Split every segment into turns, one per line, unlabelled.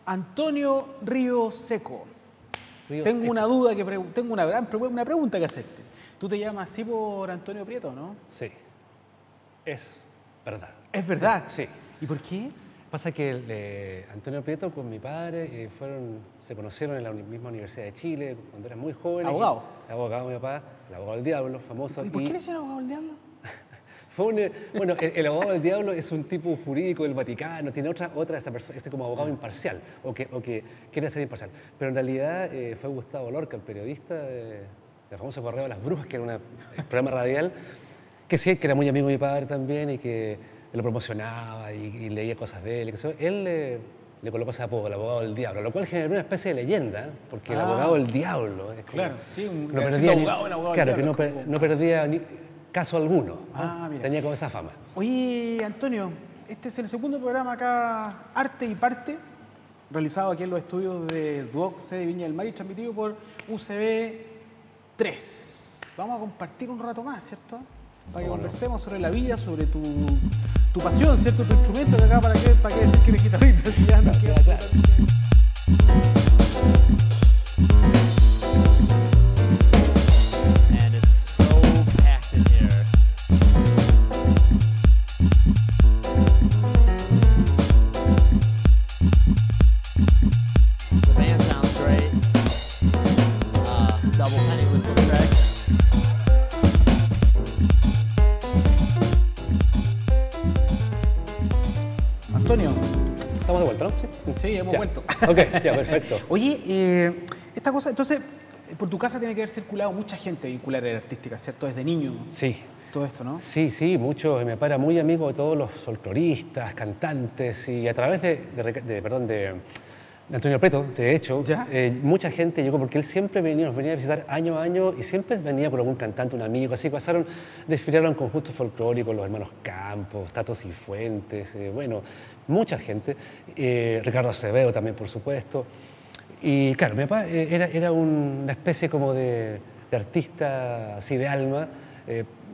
Antonio Río Seco. Tengo una duda, tengo una pregunta que hacerte. ¿Tú te llamas así por Antonio Prieto, no?
Sí, es verdad.
¿Es verdad?
Sí.
¿Y por qué?
Pasa que Antonio Prieto con mi padre se conocieron en la misma Universidad de Chile cuando eran muy jóvenes.
¿Abogado?
Abogado, mi papá, el abogado del diablo, famoso.
¿Y por qué le decían abogado del diablo?
Bueno, el abogado del diablo es un tipo jurídico del Vaticano, tiene esa persona, ese como abogado imparcial, o que quiere ser imparcial. Pero en realidad fue Gustavo Lorca, el periodista del famoso Correo de las Brujas, que era un programa radial, que sí, que era muy amigo de mi padre también y que lo promocionaba y leía cosas de él. Él le colocó ese apodo, el abogado del diablo, lo cual generó una especie de leyenda, porque el abogado del diablo es como,
claro, sí, un
no perdía
abogado
claro,
del diablo,
que no perdía caso alguno.
Mira.
Tenía como esa fama.
Oye, Antonio, este es el segundo programa acá, Arte y Parte, realizado aquí en los estudios de Duoc, sede Viña del Mar y transmitido por UCB 3. Vamos a compartir un rato más, ¿cierto? Para que conversemos sobre la vida, sobre tu pasión, ¿cierto? Tu instrumento, que acá, ¿para qué decir que eres guitarrista? Si ya no queda claro. Antonio.
¿Estamos de vuelta, no?
Sí, hemos vuelto.
Ok, ya, perfecto.
Oye, esta cosa, entonces, por tu casa tiene que haber circulado mucha gente vinculada a la artística, ¿cierto? Desde niño.
Sí.
Todo esto, ¿no?
Sí, mucho. Mi papá era muy amigo de todos los folcloristas, cantantes, y a través de Antonio Prieto, de hecho, mucha gente llegó, porque él siempre nos venía a visitar año a año y siempre venía con algún cantante, un amigo, así desfilaron conjuntos folclóricos, los hermanos Campos, Tato Cifuentes, bueno, mucha gente, Ricardo Acevedo también, por supuesto. Y claro, mi papá era una especie como de artista así de alma,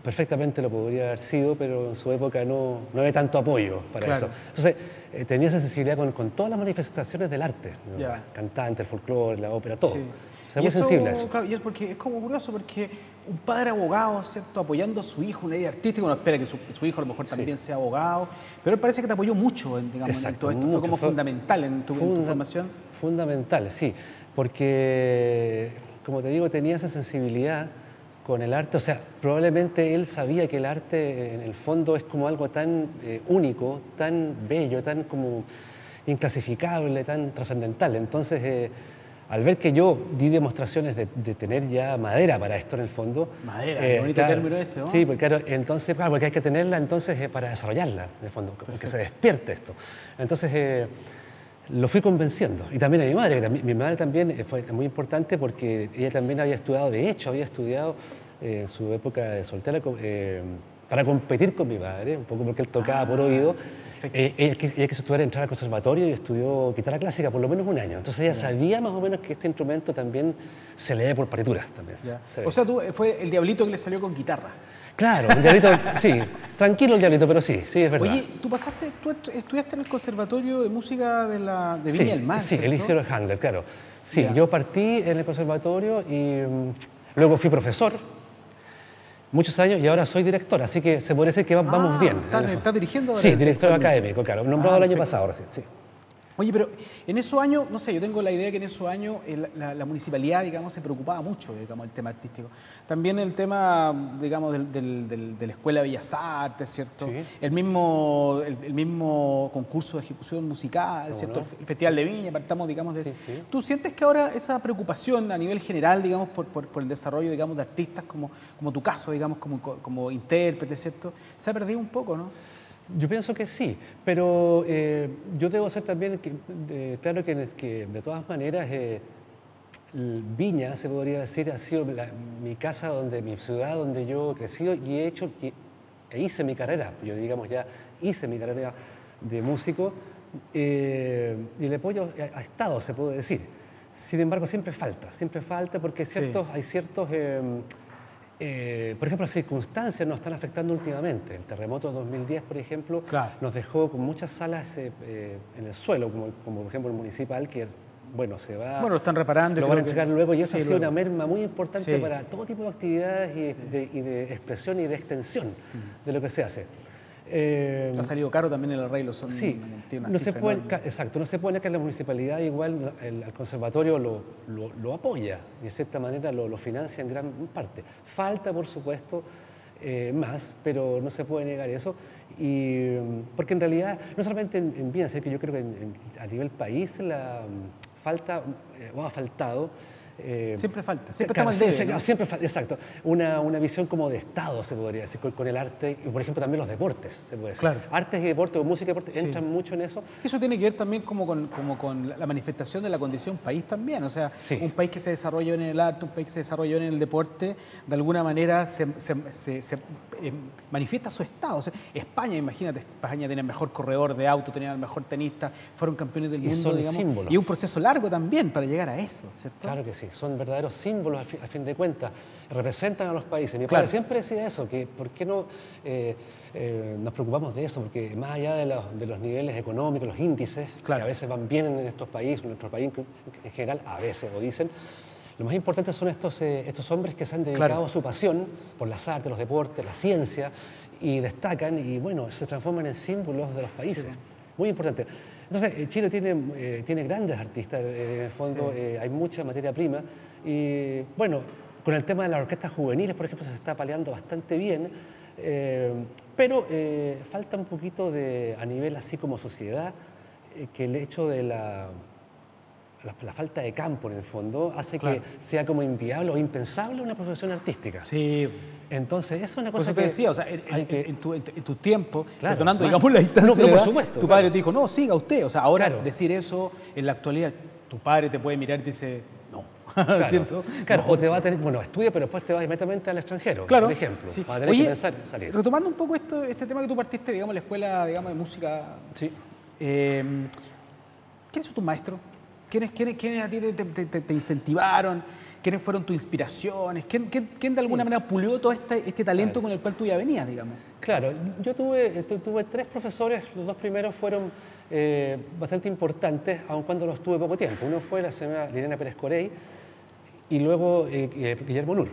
perfectamente lo podría haber sido, pero en su época no había tanto apoyo para eso. Entonces, tenía esa sensibilidad con todas las manifestaciones del arte, ¿no? Cantante, el folclore, la ópera, todo. Sí. O sea, muy sensible a eso.
Claro, y es como curioso porque un padre abogado, ¿cierto? Apoyando a su hijo, una idea artística, uno espera que su hijo a lo mejor también sea abogado, pero él parece que te apoyó mucho en todo esto, fue como fundamental en tu formación.
Fundamental, sí, porque, como te digo, tenía esa sensibilidad con el arte, o sea, probablemente él sabía que el arte en el fondo es como algo tan único, tan bello, tan como inclasificable, tan trascendental. Entonces, al ver que yo di demostraciones de tener ya madera para esto en el fondo...
Madera, bonito término ese, ¿no?
Sí, porque, claro, entonces, porque hay que tenerla entonces para desarrollarla, en el fondo, que se despierte esto. Entonces... lo fui convenciendo. Y también a mi madre, que mi madre también fue muy importante porque ella también había estudiado, de hecho, había estudiado en su época de soltera para competir con mi padre, un poco porque él tocaba por oído. Ella quiso estudiar, entrar al conservatorio y estudió guitarra clásica por lo menos un año. Entonces ella sabía más o menos que este instrumento también se lee por partituras. También,
o sea, fue el diablito que le salió con guitarra.
Claro, un diablito, sí, tranquilo el diablito, pero sí, es verdad.
Oye, tú estudiaste en el Conservatorio de Música de Viña del Mar,
Sí,
¿cierto?
el Liceo de Handler, claro. Sí, yo partí en el conservatorio y luego fui profesor muchos años y ahora soy director, así que se puede decir que vamos bien.
¿Estás dirigiendo ahora?
Sí, director académico, claro, nombrado el año pasado recién, sí.
Oye, pero en esos años, no sé, yo tengo la idea que en esos años la municipalidad, digamos, se preocupaba mucho, digamos, del tema artístico. También el tema, digamos, de la Escuela de Bellas Artes, ¿cierto? Sí. El mismo concurso de ejecución musical, ¿cierto? ¿No? El Festival de Viña, partamos, digamos, de eso. Sí. ¿Tú sientes que ahora esa preocupación a nivel general, digamos, por el desarrollo, digamos, de artistas como tu caso, digamos, como intérprete, ¿cierto? Se ha perdido un poco, ¿no?
Yo pienso que sí, pero yo debo ser también claro que de todas maneras Viña, se podría decir, ha sido mi casa, mi ciudad donde yo he crecido y hice mi carrera. Yo, digamos, ya hice mi carrera de músico y el apoyo ha estado, se puede decir. Sin embargo, siempre falta porque hay ciertos Por ejemplo, las circunstancias nos están afectando últimamente. El terremoto de 2010, por ejemplo,
Claro.
nos dejó con muchas salas en el suelo, como por ejemplo el municipal, que bueno, se va...
Bueno, lo están reparando.
Lo van a entregar luego, y eso
sí,
ha sido
luego.
una merma muy importante
Sí.
para todo tipo de actividades y de expresión y de extensión de lo que se hace.
Ha salido caro también el arreglo,
Sí,
tiene una
no se
cifra
puede,
enorme.
exacto, no se puede negar que la municipalidad igual al conservatorio lo apoya y de cierta manera lo financia en gran parte. Falta, por supuesto, más, pero no se puede negar eso. Y, porque en realidad, no solamente en Viena, sino que yo creo que a nivel país falta, o ha faltado.
Siempre falta, siempre
Claro,
estamos al debe, ¿no?
siempre exacto. Una visión como de Estado, se podría decir, con el arte y, por ejemplo, también los deportes, se puede decir.
Claro.
Artes y deportes, o música y deportes,
Sí.
entran mucho en eso.
Eso tiene que ver también como con la manifestación de la condición país también. O sea,
Sí.
un país que se desarrolló en el arte, un país que se desarrolló en el deporte, de alguna manera se manifiesta su estado. O sea, España, imagínate, España tenía el mejor corredor de auto, tenía el mejor tenista, fueron campeones del
Y
mundo,
son
digamos.
símbolos.
Y un proceso largo también para llegar a eso, ¿cierto?
Claro que sí, son verdaderos símbolos a fin de cuentas, representan a los países. Mi
Claro.
padre siempre decía eso, que por qué no nos preocupamos de eso, porque más allá de los niveles económicos, los índices,
Claro.
que a veces van bien en estos países, en nuestro país en general, a veces lo dicen, lo más importante son estos hombres que se han dedicado
Claro.
a su pasión por las artes, los deportes, la ciencia, y destacan y bueno, se transforman en símbolos de los países.
Sí.
Muy importante. Entonces, Chile tiene grandes artistas, en el fondo hay mucha materia prima. Y bueno, con el tema de las orquestas juveniles, por ejemplo, se está paliando bastante bien, pero falta un poquito a nivel así como sociedad, que el hecho de la falta de campo en el fondo hace
Claro.
que sea como inviable o impensable una profesión artística.
Sí.
Entonces, eso es una
Por
cosa
eso te
que
decía, o sea,
hay que...
en tu tiempo,
Claro,
retornando,
más-
digamos, la distancia
No,
de la
por
edad,
supuesto,
tu
claro.
padre te dijo, no, siga usted. O sea, ahora
Claro.
decir eso en la actualidad, tu padre te puede mirar y te dice, no.
Claro,
¿Cierto?
claro,
No,
o te
sí.
va a tener, bueno, estudia, pero después te vas inmediatamente al extranjero,
Claro,
por ejemplo.
sí.
Va a tener
Oye,
que pensar en salir.
retomando un poco este tema que tú partiste, digamos, la escuela, digamos, de música,
Sí.
¿quiénes son tus maestros? ¿Quiénes a ti te incentivaron? ¿Quiénes fueron tus inspiraciones? ¿Quién de alguna manera pulió todo este talento con el cual tú ya venías, digamos?
Claro, yo tuve tres profesores, los dos primeros fueron bastante importantes, aun cuando los tuve poco tiempo. Uno fue la señora Liliana Pérez Corey y luego Guillermo Nur,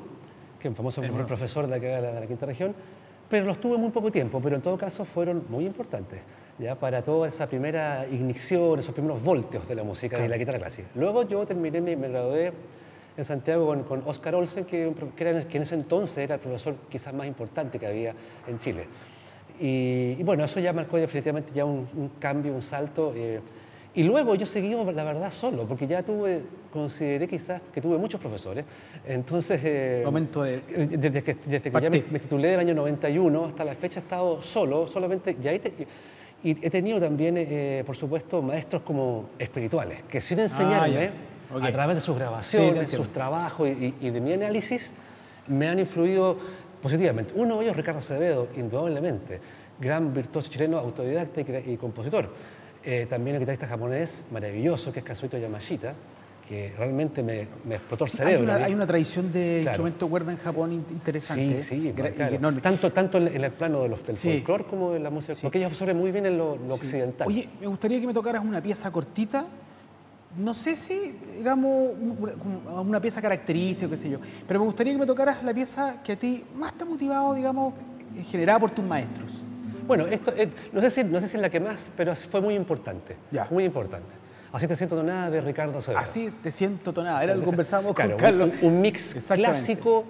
que es un famoso profesor de acá de la quinta región, pero los tuve muy poco tiempo, pero en todo caso fueron muy importantes ya para toda esa primera ignición, esos primeros voltios de la música y la guitarra clásica. Luego yo terminé, me gradué en Santiago con Oscar Olsen, que en ese entonces era el profesor quizás más importante que había en Chile. Y bueno, eso ya marcó definitivamente ya un cambio, un salto. Y luego yo seguí, la verdad, solo, porque ya consideré quizás que tuve muchos profesores. Entonces,
Momento de...
desde que ya me titulé del año 91 hasta la fecha he estado solo, solamente, y he tenido también, por supuesto, maestros como espirituales, que sin enseñarme,
Ok.
a través de sus
Sí, te
grabaciones,
entiendo.
sus trabajos y de mi análisis, me han influido positivamente. Uno de ellos, Ricardo Acevedo, indudablemente, gran virtuoso chileno, autodidacta y compositor. También el guitarrista japonés maravilloso, que es Kazuhito Yamashita, que realmente me explotó el
Sí,
cerebro.
hay una tradición de
Claro.
instrumento de cuerda en Japón interesante.
Sí,
y
claro.
enorme.
Tanto en el plano del
Sí.
folclore como de la música, porque ellos absorben muy bien en lo occidental.
Oye, me gustaría que me tocaras una pieza cortita. No sé si, digamos, una pieza característica, qué sé yo, pero me gustaría que me tocaras la pieza que a ti más te ha motivado, digamos, generada por tus maestros.
Bueno, esto no sé si es la que más, pero fue muy importante.
Ya.
Muy importante. Así te siento nada de Ricardo Acevedo.
Así te siento tonada. Era lo que conversábamos
Claro,
con Carlos.
un mix
Exactamente.
clásico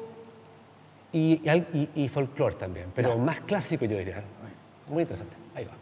y folclore también, pero más clásico yo diría. Muy interesante. Ahí va.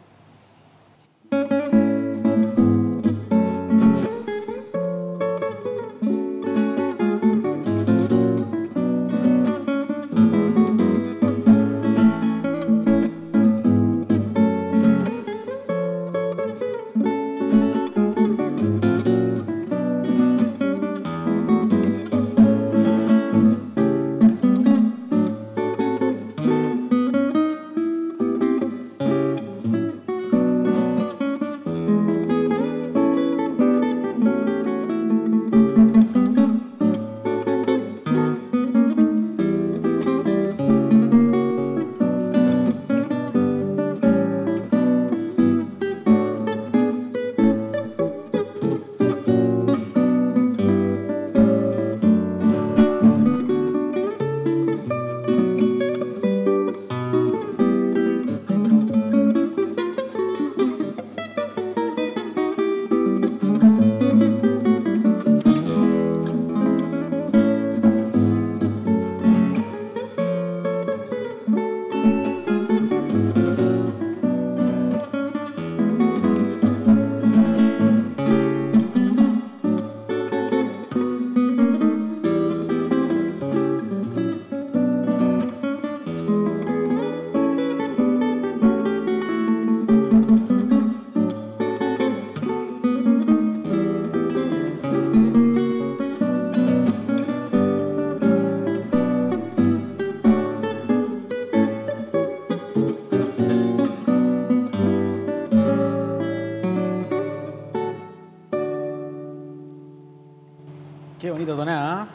qué bonita tonada.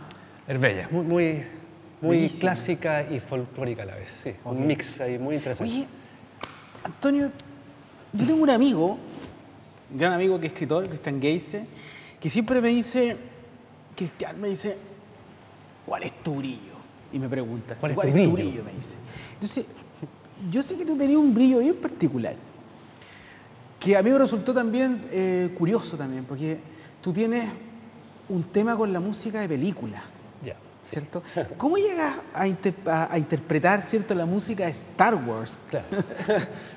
Es bella, muy clásica y folclórica a la vez, sí. Okay. Un mix ahí muy interesante.
Oye, Antonio, yo tengo un amigo, un gran amigo que es escritor, Cristian Geise, que siempre me dice, Cristian me dice, ¿cuál es tu brillo? Y me pregunta, ¿cuál es tu brillo? Me dice. Entonces, yo sé que tú tenías un brillo bien particular, que a mí me resultó también curioso también, porque tú tienes un tema con la música de película, ¿cierto? ¿Cómo llegas a interpretar, ¿cierto?, la música de Star Wars?
Claro.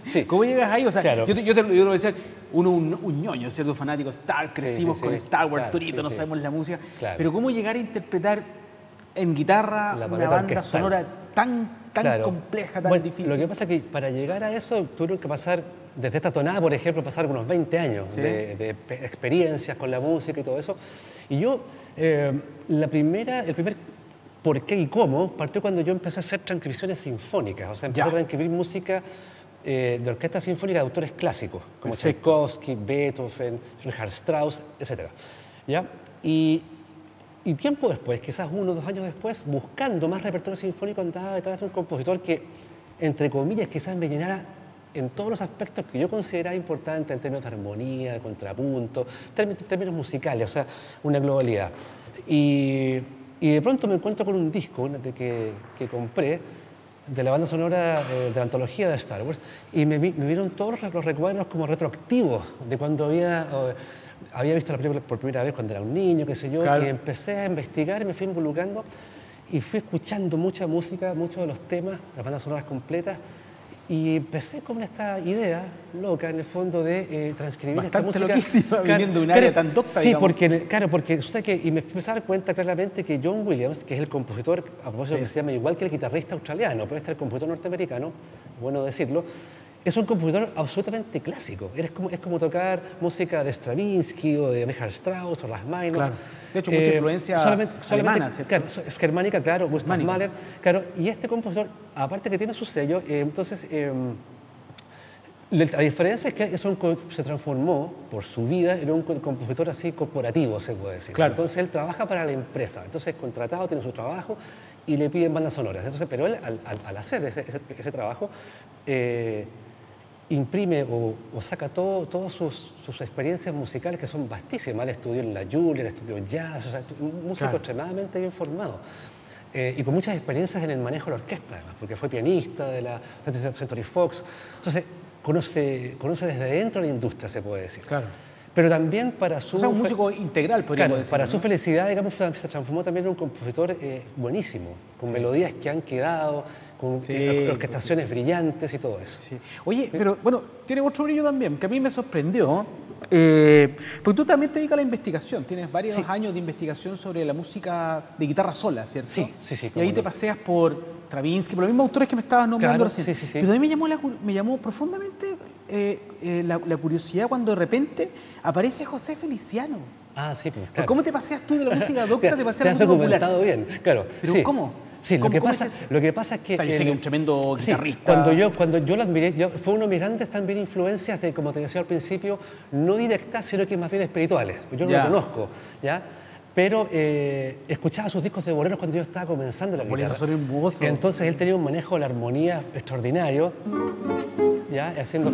Sí.
¿Cómo llegas ahí? O sea,
claro.
yo te lo voy a decir, un ñoño, ¿cierto?, fanático de Star, crecimos con Star Wars, claro, Torito, no sabemos la música, pero ¿cómo llegar a interpretar en guitarra una banda sonora tan compleja, tan difícil?
Lo que pasa es que para llegar a eso tuvieron que pasar, desde esta tonada, por ejemplo, pasar unos 20 años de experiencias con la música y todo eso. Y yo, el primer por qué y cómo partió cuando yo empecé a hacer transcripciones sinfónicas, o sea, empecé a transcribir música de orquesta sinfónica de autores clásicos, como Tchaikovsky, Beethoven, Richard Strauss, etc. ¿Ya? Y tiempo después, quizás 1 o 2 años después, buscando más repertorio sinfónico, andaba detrás de un compositor que, entre comillas, quizás me llenara en todos los aspectos que yo consideraba importantes en términos de armonía, de contrapunto, términos musicales, o sea, una globalidad. Y de pronto me encuentro con un disco que compré de la banda sonora de la antología de Star Wars y me vieron todos los recuerdos como retroactivos de cuando había visto la película por primera vez cuando era un niño, qué sé yo, y empecé a investigar, me fui involucrando y fui escuchando mucha música, muchos de los temas, las bandas sonoras completas, y empecé con esta idea loca, en el fondo, de transcribir esta música.
Loquísima, viniendo de un área tan docta,
sí, porque resulta que, y me empecé a dar cuenta claramente que John Williams, que es el compositor, a propósito que se llama igual que el guitarrista australiano, pero este es el compositor norteamericano, bueno decirlo, es un compositor absolutamente clásico. Es como tocar música de Stravinsky o de Richard Strauss o Rachmaninoff.
Claro. De hecho, mucha influencia alemana, ¿cierto?
Claro, es germánica, claro, Gustav Mahler. Claro, y este compositor, aparte que tiene su sello, entonces, la diferencia es que eso se transformó por su vida en un compositor así corporativo, se puede decir.
Claro.
Entonces, él trabaja para la empresa. Entonces, es contratado, tiene su trabajo y le piden bandas sonoras. Entonces, pero él, al hacer ese trabajo, imprime o saca todas sus experiencias musicales, que son vastísimas. Él estudió en la Juilliard, estudió jazz, o sea, un músico extremadamente bien formado. Y con muchas experiencias en el manejo de la orquesta, además, porque fue pianista de la 20th Century Fox. Entonces, conoce desde dentro la industria, se puede decir.
Claro.
Pero también para su...
O sea, un músico integral, podríamos decir.
Para su felicidad, digamos, se transformó también en un compositor buenísimo, con melodías que han quedado, con orquestaciones brillantes y todo eso.
Sí. Oye, pero bueno, tiene otro brillo también, que a mí me sorprendió, porque tú también te dedicas a la investigación, tienes varios años de investigación sobre la música de guitarra sola, ¿cierto?
Sí.
Y ahí te paseas por Stravinsky, por los mismos autores que me estabas nombrando recién.
Sí.
Pero a mí me llamó profundamente la curiosidad cuando de repente aparece José Feliciano.
Ah, sí, pues claro.
¿Cómo te paseas tú de la música docta, te paseas a la música
popular?
Te has documentado
bien, claro.
¿Pero cómo?
Sí, lo que pasa es que...
O sea, yo sé que es un tremendo guitarrista.
Cuando yo lo admiré, fue uno de mis grandes también influencias de, como te decía al principio, no directas, sino que más bien espirituales. Yo no lo conozco, ¿ya? Pero escuchaba sus discos de boleros cuando yo estaba comenzando la guitarra.
Son hermosos.
Entonces él tenía un manejo de la armonía extraordinario, ¿ya? Haciendo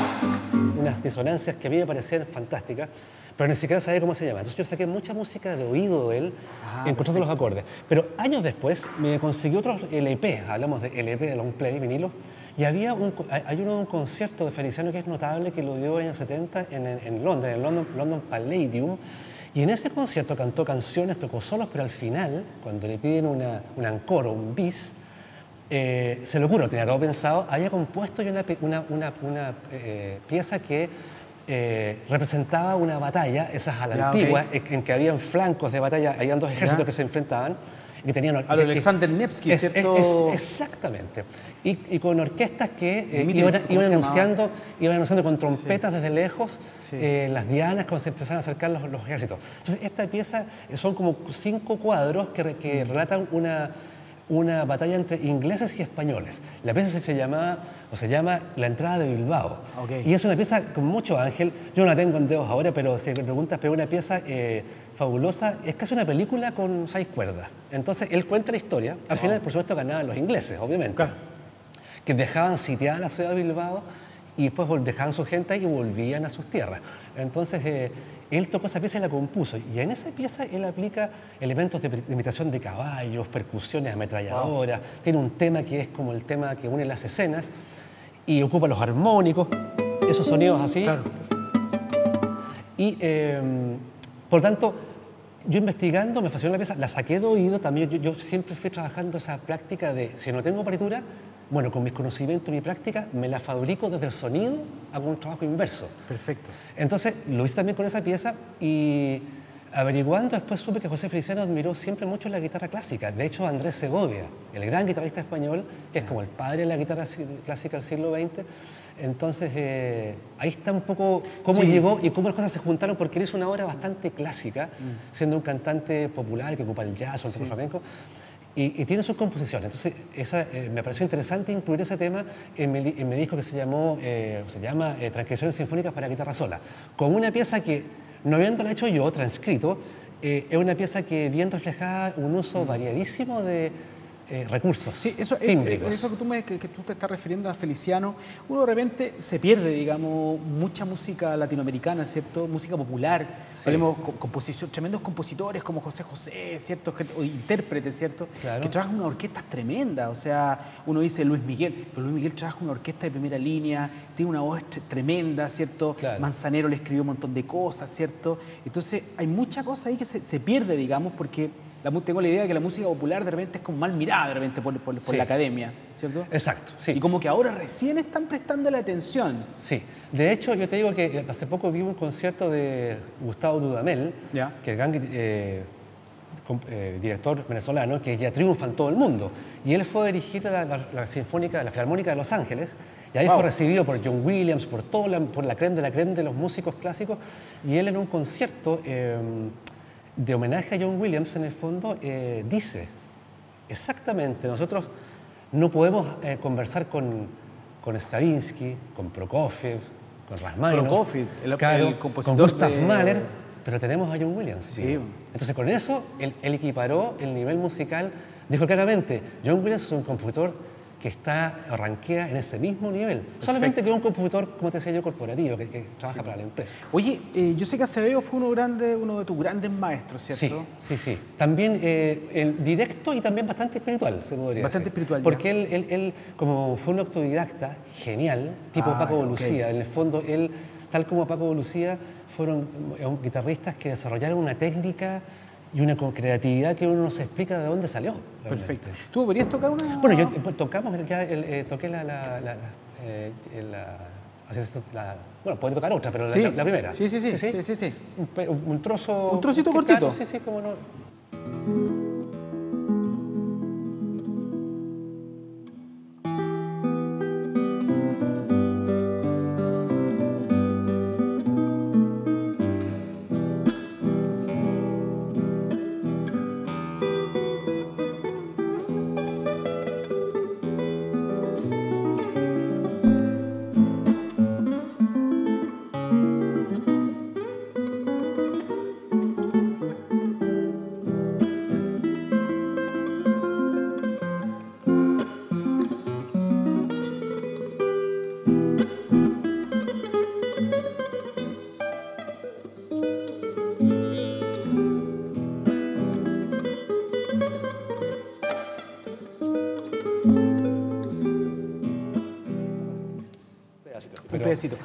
unas disonancias que a mí me parecían fantásticas, pero ni siquiera sabía cómo se llama. Entonces yo saqué mucha música de oído de él, encontrando los acordes. Pero años después me conseguí otros LP, hablamos de LP, de long play, vinilo, y hay un concierto de Feliciano que es notable, que lo dio en los años 70 en Londres, en el London Palladium, y en ese concierto cantó canciones, tocó solos, pero al final, cuando le piden un encore o un bis, se le ocurre, tenía todo pensado, había compuesto ya una pieza que representaba una batalla, esas a la antigua, en que habían flancos de batalla, habían dos ejércitos que se enfrentaban. Y tenían
Alexander Nevsky, ¿cierto?
Exactamente. Y con orquestas que iban anunciando con trompetas desde lejos las dianas cuando se empezaban a acercar los ejércitos. Entonces, esta pieza son como 5 cuadros que relatan una batalla entre ingleses y españoles. La pieza se llama La entrada de Bilbao.
Okay.
Y es una pieza con mucho ángel. Yo no la tengo en dedos ahora, pero si me preguntas, pero una pieza fabulosa. Es casi una película con 6 cuerdas. Entonces, él cuenta la historia. Al final, por supuesto, ganaban los ingleses, obviamente.
Claro.
Que dejaban sitiada la ciudad de Bilbao y después dejaban su gente ahí y volvían a sus tierras. Entonces, él tocó esa pieza y la compuso. Y en esa pieza él aplica elementos de imitación de caballos, percusiones, ametralladoras. Wow. Tiene un tema que es como el tema que une las escenas y ocupa los armónicos, esos sonidos así.
Claro.
Y, por tanto, yo investigando, me fascinó la pieza, la saqué de oído. También yo siempre fui trabajando esa práctica de, si no tengo partitura, bueno, con mis conocimientos y mi práctica, me la fabrico desde el sonido, hago un trabajo inverso.
Perfecto.
Entonces, lo hice también con esa pieza y averiguando, después supe que José Feliciano admiró siempre mucho la guitarra clásica. De hecho, Andrés Segovia, el gran guitarrista español, que es como el padre de la guitarra clásica del siglo XX, entonces ahí está un poco cómo llegó y cómo las cosas se juntaron, porque él hizo una obra bastante clásica, siendo un cantante popular que ocupa el jazz o el tipo flamenco. Y tiene sus composiciones. Entonces, me pareció interesante incluir ese tema en mi disco que se llama Transcripciones Sinfónicas para Guitarra Sola, con una pieza que, no habiéndola hecho yo, transcrito, es una pieza que bien reflejaba un uso variadísimo de recursos tímbricos.
Eso que tú te estás refiriendo a Feliciano, uno de repente se pierde, digamos, mucha música latinoamericana, ¿cierto? Música popular. Sí. Hablemos tremendos compositores como José José, ¿cierto? O intérpretes, ¿cierto?
Claro.
Que trabajan una orquesta tremenda. O sea, uno dice Luis Miguel, pero Luis Miguel trabaja una orquesta de primera línea, tiene una voz tremenda, ¿cierto? Claro. Manzanero le escribió un montón de cosas, ¿cierto? Entonces, hay mucha cosa ahí que se pierde, digamos, porque tengo la idea de que la música popular de repente es como mal mirada de repente por la academia, ¿cierto?
Exacto, sí.
Y como que ahora recién están prestando la atención.
Sí. De hecho, yo te digo que hace poco vi un concierto de Gustavo Dudamel, que es el gran director venezolano, que ya triunfa en todo el mundo. Y él fue a dirigir la Sinfónica, la Filarmónica de Los Ángeles, y ahí fue recibido por John Williams, por la crème de los músicos clásicos, y él en un concierto de homenaje a John Williams, en el fondo, dice exactamente, nosotros no podemos conversar con Stravinsky, con Prokofiev, con Rachmaninoff, el compositor con Gustav Mahler, pero tenemos a John Williams.
Sí.
Entonces, con eso, él equiparó el nivel musical. Dijo claramente, John Williams es un compositor que arranquea en ese mismo nivel. Perfecto. Solamente que es un compositor, como te decía yo, corporativo, que trabaja para la empresa.
Oye, yo sé que Acevedo fue uno de tus grandes maestros, ¿cierto?
Sí. También directo y también bastante espiritual, se podría decir.
Bastante espiritual,
porque él, como fue un autodidacta genial, tipo Paco Lucía, en el fondo, él, tal como Paco Lucía, fueron guitarristas que desarrollaron una técnica y una creatividad que uno no se explica de dónde salió. Realmente.
Perfecto. ¿Tú podrías tocar una...?
Bueno, tocamos, toqué bueno, podría tocar otra, pero la primera.
Sí.
Un trozo...
Un trocito cortito.
Sí, cómo no.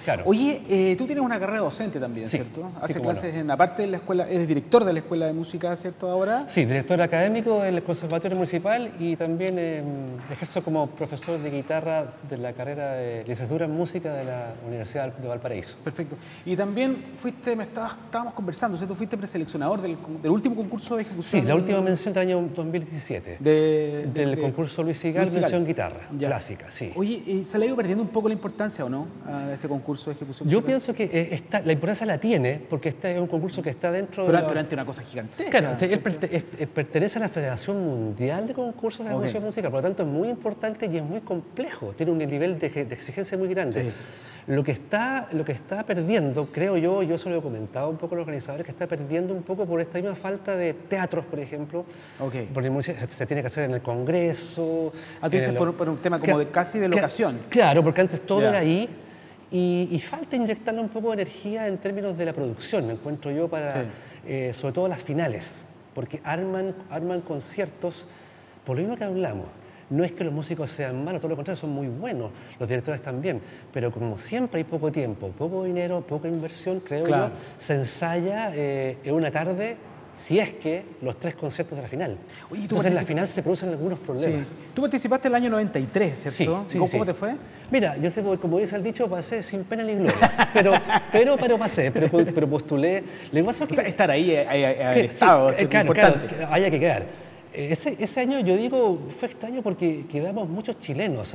Claro. Oye, tú tienes una carrera docente también, ¿cierto? Hace clases aparte de la escuela, eres director de la Escuela de Música, ¿cierto? Ahora.
Sí, director académico del Conservatorio Municipal y también ejerzo como profesor de guitarra de la carrera de licenciatura en música de la Universidad de Valparaíso.
Perfecto. Y también estábamos conversando, ¿cierto? Fuiste preseleccionador del último concurso de ejecución.
Sí, la última mención del año 2017. Del concurso Luis Sigal, mención guitarra clásica, sí.
Oye, ¿se le ha ido perdiendo un poco la importancia o no a este concurso de ejecución
Yo
musical?
pienso que la importancia la tiene, porque este es un concurso que está dentro
Pero,
de...
pero ante una cosa gigantesca.
Claro, él pertenece a la Federación Mundial de Concursos de Ejecución Musical, por lo tanto es muy importante y es muy complejo, tiene un nivel de exigencia muy grande. Sí. Lo que está perdiendo, creo yo se lo he comentado un poco a los organizadores, que está perdiendo un poco por esta misma falta de teatros, por ejemplo, porque se tiene que hacer en el Congreso.
Tú dices por un tema como casi de locación.
Claro, porque antes todo era ahí. Y falta inyectarle un poco de energía en términos de la producción, me encuentro yo, para sobre todo las finales, porque arman conciertos, por lo mismo que hablamos. No es que los músicos sean malos, todo lo contrario, son muy buenos, los directores también, pero como siempre hay poco tiempo, poco dinero, poca inversión, creo yo, se ensaya en una tarde, si es que los 3 conciertos de la final. Oye, entonces en la final se producen algunos problemas. Sí.
Tú participaste el año 93, ¿cierto?
Sí,
¿Cómo te fue?
Mira, yo sé, como dice el dicho, pasé sin pena ni gloria, pero pasé, pero postulé. Lo que pasa es que,
estar ahí, haber estado, es importante.
Claro, haya que quedar. Ese año, yo digo, fue extraño porque quedamos muchos chilenos.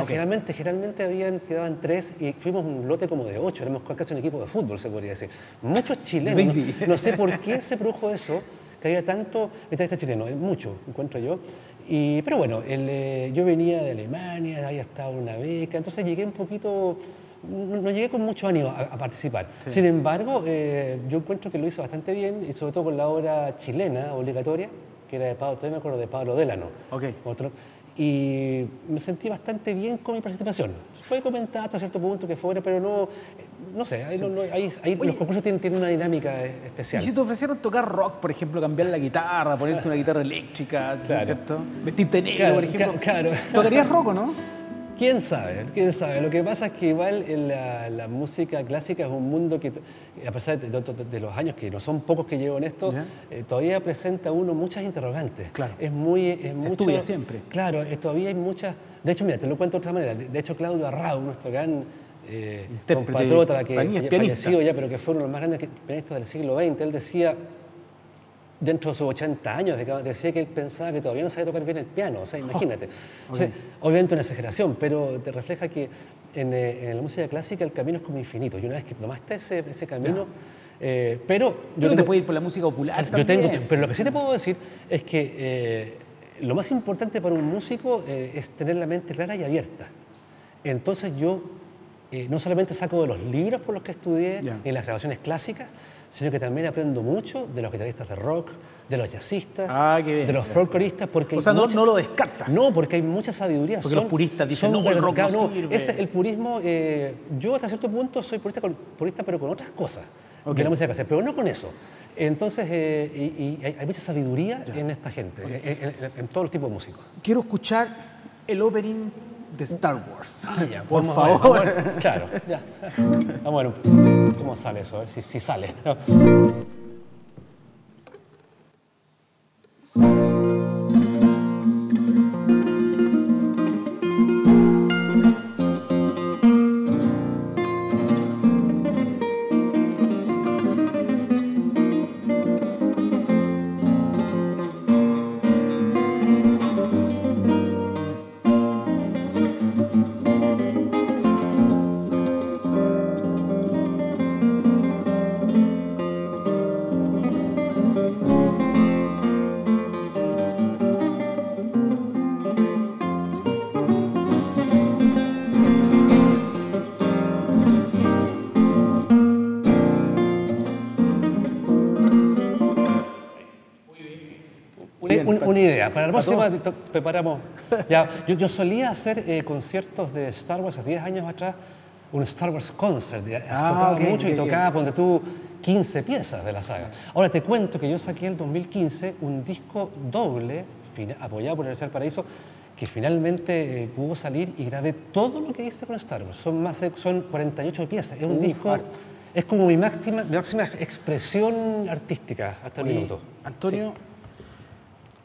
Generalmente quedaban 3 y fuimos un lote como de 8. Éramos casi un equipo de fútbol, se podría decir. Muchos chilenos. No sé por qué se produjo eso, que había tanto guitarrista chileno. Mucho, encuentro yo. Pero bueno, yo venía de Alemania, había estado una beca, entonces llegué un poquito... No llegué con mucho ánimo a participar. Sí. Sin embargo, yo encuentro que lo hizo bastante bien, y sobre todo con la obra chilena obligatoria, que era de Pablo, todavía me acuerdo, de Pablo Délano. Y me sentí bastante bien con mi participación. Fue comentada hasta cierto punto que fuera, pero no sé, ahí los concursos tienen una dinámica especial.
¿Y si te ofrecieron tocar rock, por ejemplo, cambiar la guitarra, ponerte una guitarra eléctrica, ¿cierto? Vestirte negro, por ejemplo?
Claro.
¿Tocarías rock o no?
¿Quién sabe? Lo que pasa es que igual la música clásica es un mundo que, a pesar de los años, que no son pocos que llevo en esto, todavía presenta a uno muchas interrogantes.
Claro.
Se
estudia siempre.
Claro, todavía hay muchas... De hecho, mira, te lo cuento de otra manera. De hecho, Claudio Arrau, nuestro gran compatriota, que falleció ya, pero que fue uno de los más grandes pianistas del siglo XX, él decía... Dentro de sus 80 años, decía que él pensaba que todavía no sabía tocar bien el piano, o sea, imagínate. O sea, obviamente una exageración, pero te refleja que en la música clásica el camino es como infinito. Y una vez que tomaste ese camino... pero
te puedes ir por la música popular también.
Pero lo que sí te puedo decir es que lo más importante para un músico es tener la mente clara y abierta. Entonces yo no solamente saco de los libros por los que estudié, en las grabaciones clásicas, sino que también aprendo mucho de los guitarristas de rock, de los jazzistas, de los folcloristas.
O sea, no lo descartas.
No, porque hay mucha sabiduría.
Porque los puristas dicen, no, el rock no sirve.
El purismo, yo hasta cierto punto soy purista, pero con otras cosas de la música clásica, pero no con eso. Entonces, hay mucha sabiduría en esta gente, en todos los tipos de músicos.
Quiero escuchar el opening de Star Wars. Por favor.
Claro, ya. Vamos a ver cómo sale eso, a ver si sale. Una idea. Para la próxima preparamos... Ya, yo solía hacer conciertos de Star Wars hace 10 años atrás, un Star Wars concert. Tocaba mucho y tocaba, ponte tú, 15 piezas de la saga. Ahora te cuento que yo saqué en 2015 un disco doble, apoyado por la Universidad del Paraíso, que finalmente pudo salir y grabé todo lo que hice con Star Wars. Son 48 piezas. Es un disco... Es como mi máxima expresión artística hasta el minuto.
Antonio...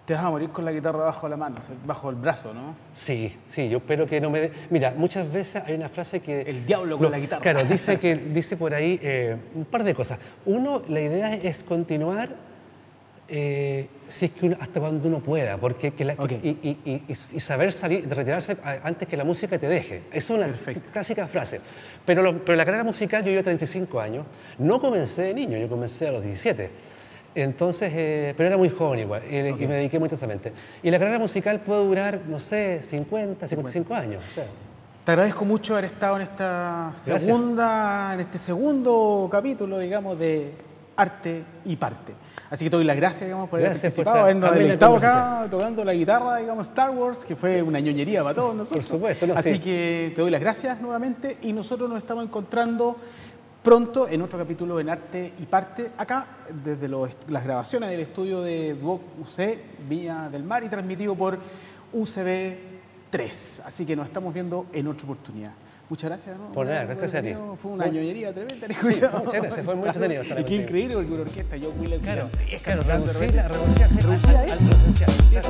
Te vas a morir con la guitarra bajo la mano, bajo el brazo, ¿no?
Sí, yo espero que no me dé... Mira, muchas veces hay una frase que...
El diablo con la guitarra.
Claro, dice por ahí un par de cosas. Uno, la idea es continuar si es que hasta cuando uno pueda, porque y saber salir, de retirarse antes que la música te deje. Es una clásica frase. Pero la carrera musical, yo llevo 35 años, no comencé de niño, yo comencé a los 17. Entonces, pero era muy joven igual, y me dediqué muy intensamente. Y la carrera musical puede durar, no sé, 50, 55 años. O sea.
Te agradezco mucho haber estado en en este segundo capítulo, digamos, de Arte y Parte. Así que te doy las gracias, digamos, por haber participado, habernos deleitado acá tocando la guitarra, digamos, Star Wars, que fue una ñoñería para todos nosotros.
Por supuesto,
Así que te doy las gracias nuevamente y nosotros nos estamos encontrando pronto en otro capítulo en Arte y Parte, acá desde las grabaciones del estudio de Duoc UC, Viña del Mar, y transmitido por UCB 3. Así que nos estamos viendo en otra oportunidad. Muchas gracias, ¿no?
Por nada, gracias a ti.
Fue una ñoñería tremenda.
Sí, muchas gracias, fue muy entretenido estar
Y qué increíble, porque una orquesta, yo Will,
claro, renuncié a ser esencial.